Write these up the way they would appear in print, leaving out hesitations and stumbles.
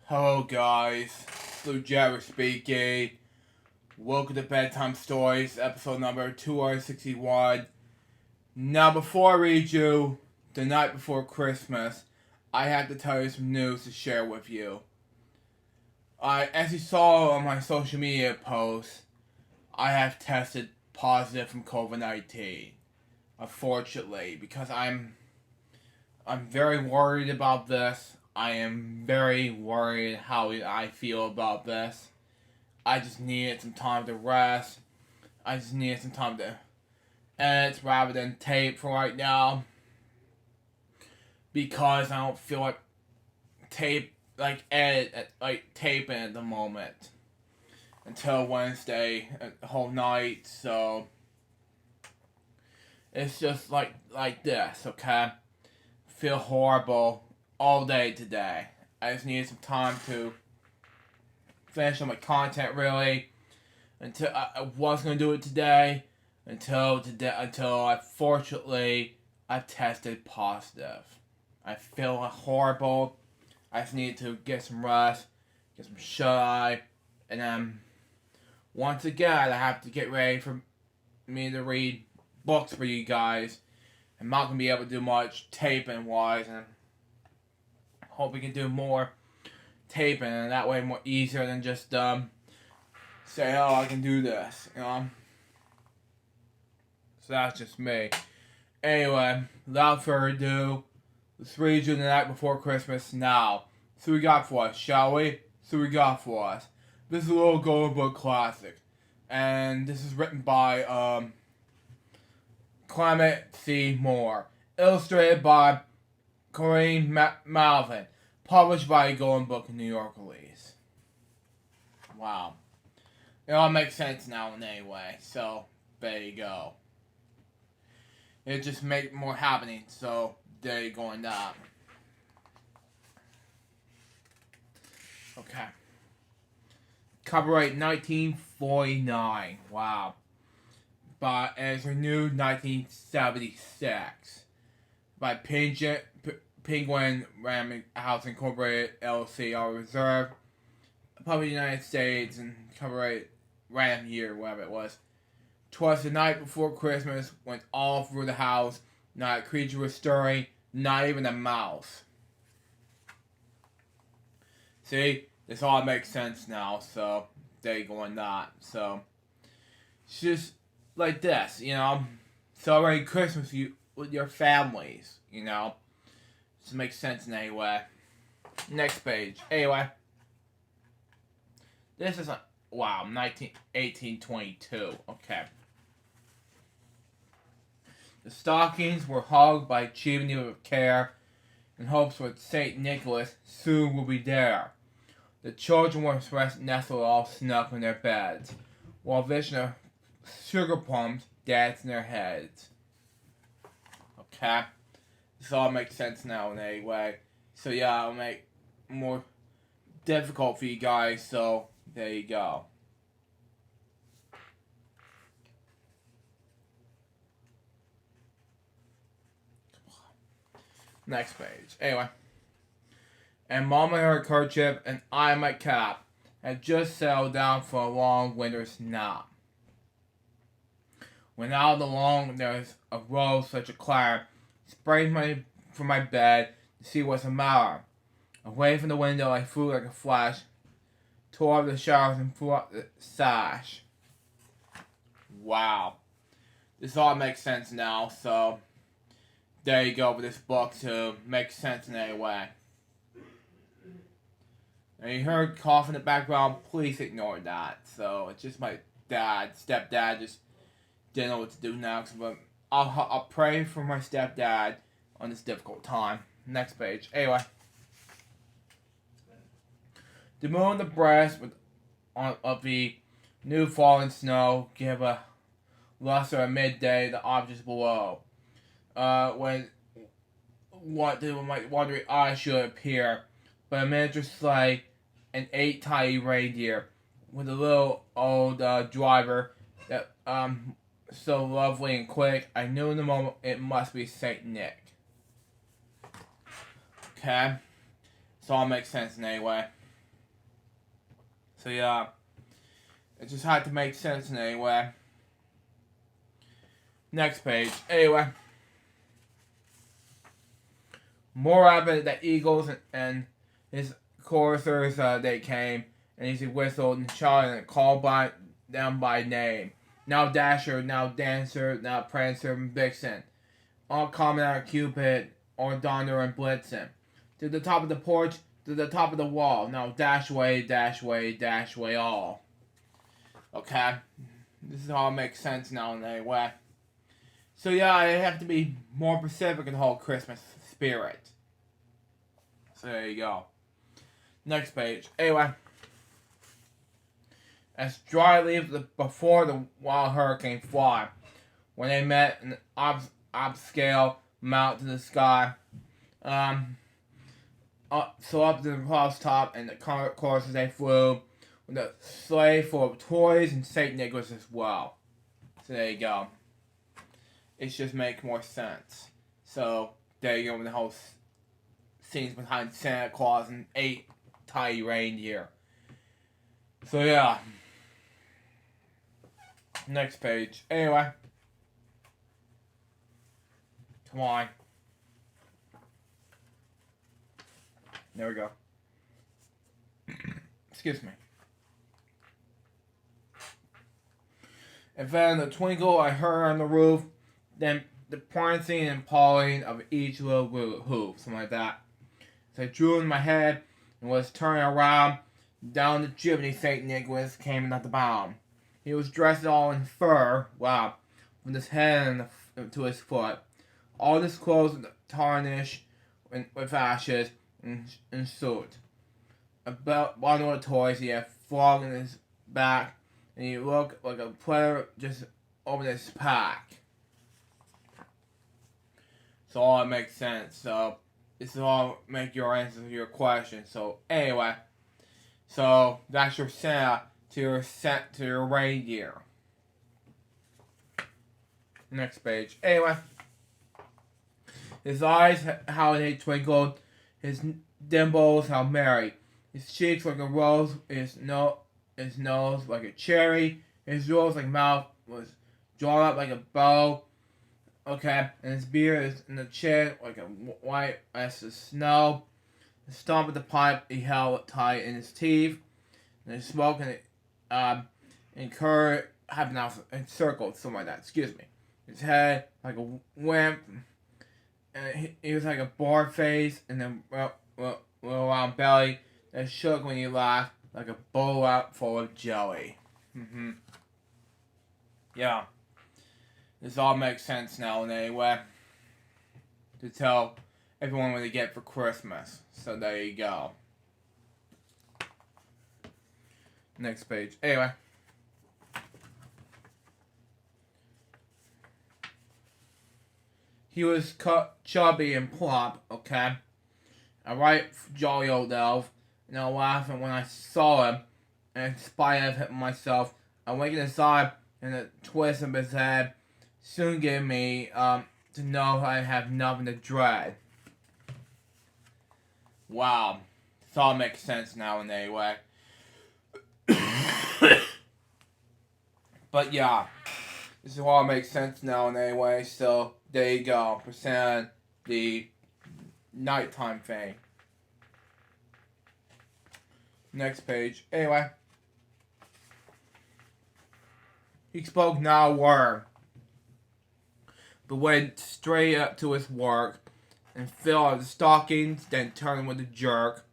Hello guys, Blue Jerry speaking. Welcome to Bedtime Stories, episode number 261. Now before I read you The Night Before Christmas, I have to tell you some news to share with you. As you saw on my social media posts, I have tested positive from COVID-19. Unfortunately, because I'm very worried about this. I am very worried how I feel about this. I just needed some time to rest. I just needed some time to edit rather than tape for right now. Because I don't feel like taping at the moment. Until Wednesday, the whole night, so it's just like this, okay? Feel horrible all day today. I just needed some time to finish on my content, really. Until I was gonna do it today, until unfortunately I tested positive. I feel horrible. I just need to get some rest, get some shut eye, and then once again I have to get ready for me to read books for you guys. I'm not gonna be able to do much taping wise, and hope we can do more taping, and that way more easier than just say, oh, I can do this, you know. So that's just me. Anyway, without further ado, let's read you The Night Before Christmas now. So we got for us, shall we? So we got for us. This is a little Golden Book classic, and this is written by Clement C. Moore, illustrated by Corinne Malvin, published by Golden Book New York release. Wow. It all makes sense now in any way, so there you go. It just makes more happening, so there you go on that. Okay. Copyright 1949. Wow. But it's renewed 1976 by Penguin Random House Incorporated LLC, all reserved, published in the United States, and copyright random year, whatever it was. 'Twas the night before Christmas, went all through the house, not a creature was stirring, not even a mouse. See, this all makes sense now, so there you go on that. So, it's just like this, you know, celebrating Christmas with your families, you know. This makes sense in any way. Next page. Anyway, this is 1822. Okay. The stockings were hugged by chimney with care, in hopes that St. Nicholas soon will be there. The children were nestled all snug in their beds, while vision of sugar plums danced in their heads. Okay? This all makes sense now in any way. So yeah, it'll make more difficult for you guys, so there you go. Next page. Anyway. And Mama in her kerchief and I in my cap had just settled down for a long winter's nap. When out of the long there arose such a clatter, sprang from my bed to see what's the matter. Away from the window I flew like a flash, tore up the showers and flew up the sash. Wow. This all makes sense now, so there you go with this book to make sense in any way. And you heard cough in the background, please ignore that. So it's just my stepdad just didn't know what to do next, but I'll pray for my stepdad on this difficult time. Next page. Anyway. The moon and the breast of the new fallen snow give a luster at midday the objects below. When what did my wandering eyes should appear, but a miniature sleigh and 8 tiny reindeer with a little old driver that so lovely and quick. I knew in the moment it must be Saint Nick. Okay, so all makes sense in any way. So yeah, it just had to make sense in any way. Next page. Anyway, more evidence that Eagles and his chorusers, they came, and he whistled and shouted and called them by name. Now Dasher, now Dancer, now Prancer and Vixen. All coming out Cupid, or Donner and Blitzen. To the top of the porch, to the top of the wall. Now dash away, dash away, dash away all. Okay? This is all makes sense now in a way. So yeah, I have to be more specific in the whole Christmas spirit. So there you go. Next page. Anyway. As dry leaves before the wild hurricane fly, when they met an upscale mount to the sky, so up to the cloud's top, and the course as they flew, with a sleigh full of toys and St. Nicholas as well. So there you go. It just makes more sense. So there you go with the whole scenes behind Santa Claus and 8 tiny reindeer. So yeah. Next page. Anyway. Come on. There we go. Excuse me. And then the twinkle I heard on the roof, then the prancing and pawing of each little hoof, something like that. So I drew in my head and was turning around. Down the chimney St. Nicholas came at the bottom. He was dressed all in fur, wow, from his head to his foot. All his clothes tarnished with ashes and soot. A bundle of toys he had flung in his back, and he looked like a player just opened his pack. So all it makes sense. So this is all make your answer to your question. So anyway, so that's your Santa to your reindeer. Next page. Anyway, his eyes how they twinkled, his dimples how merry, his cheeks like a rose, his nose like a cherry, his rose like mouth was drawn up like a bow. Okay, and his beard is in the chin like a white as the snow. The stump of the pipe he held tight in his teeth, and the smoke and curd happened out in circles, something like that. Excuse me. His head like a wimp, and he was like a bored face, and then little round belly that shook when he laughed like a bowl out full of jelly. Yeah. This all makes sense now in any way. To tell everyone what they get for Christmas. So there you go. Next page. Anyway. He was chubby and plump, okay? A right jolly old elf. And I laughed when I saw him. And in spite of myself, I winked his eye and a twist of his head soon gave me to know I have nothing to dread. Wow. This all makes sense now in any way. But yeah. This all makes sense now in any way. So there you go. Percent the nighttime thing. Next page. Anyway. He spoke not a word, but went straight up to his work and filled out the stockings, then turned with a jerk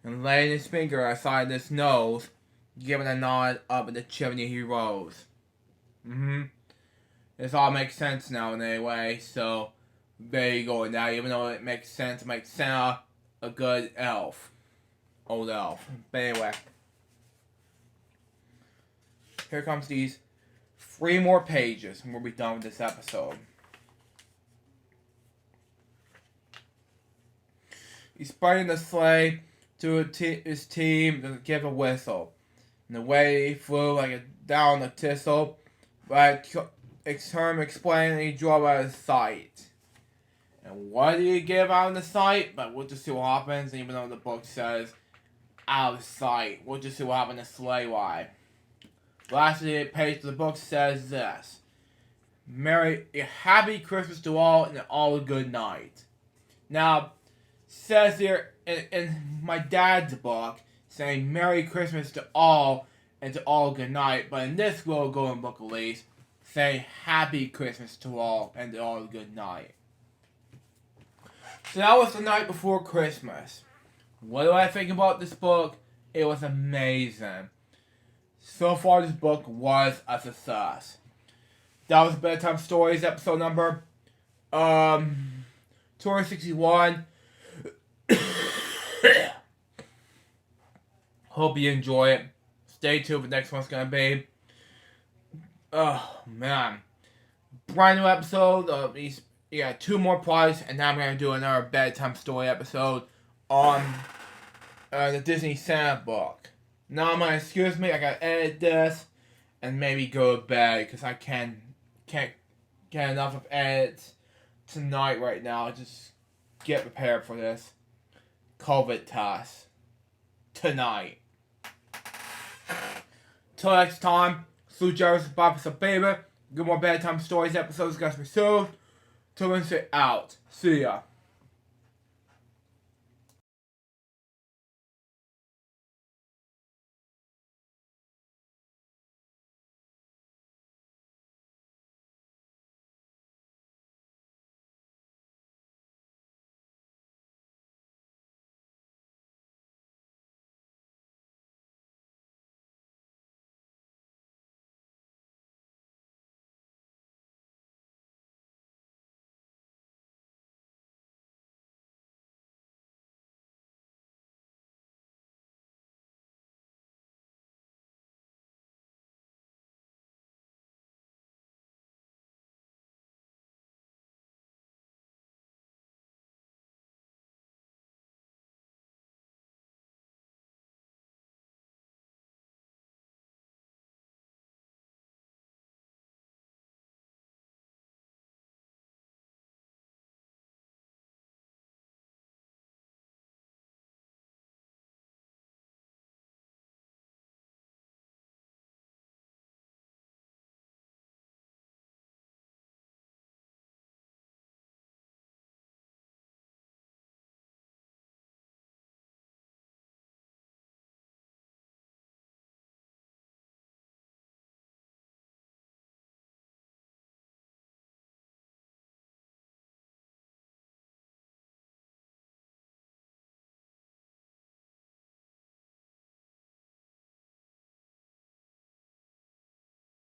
and laying his finger aside his nose, giving a nod up at the chimney he rose. This all makes sense now in any way, so there you go. Now, even though it makes sense, it makes Santa a good elf. Old elf. But anyway. Here comes these 3 more pages and we'll be done with this episode. He sprang in the sleigh to his team to give a whistle. And the way he flew like a down the thistle, but Herm explained he drove out of sight. And what did he give out of the sight? But we'll just see what happens, even though the book says out of sight. We'll just see what happened to sleigh ride. Lastly, the page of the book says this: Merry, a happy Christmas to all, and all a good night. Now, says here in my dad's book, saying Merry Christmas to all, and to all good night. But in this little golden book, at least, saying Happy Christmas to all, and to all good night. So that was the night before Christmas. What do I think about this book? It was amazing. So far, this book was a success. That was Bedtime Stories, episode number 261. Hope you enjoy it. Stay tuned for the next one's gonna be. Oh man, brand new episode of these. Yeah, 2 more parts, and now I'm gonna do another bedtime story episode on the Disney Santa book. Now, I'm gonna excuse me. I gotta edit this and maybe go to bed because I can't get enough of edits tonight right now. Just get prepared for this COVID test tonight. Till next time, Sue Jarvis, Bob, for some favor. Good more bedtime stories episodes, guys. Resumed. Till Wednesday out. See ya.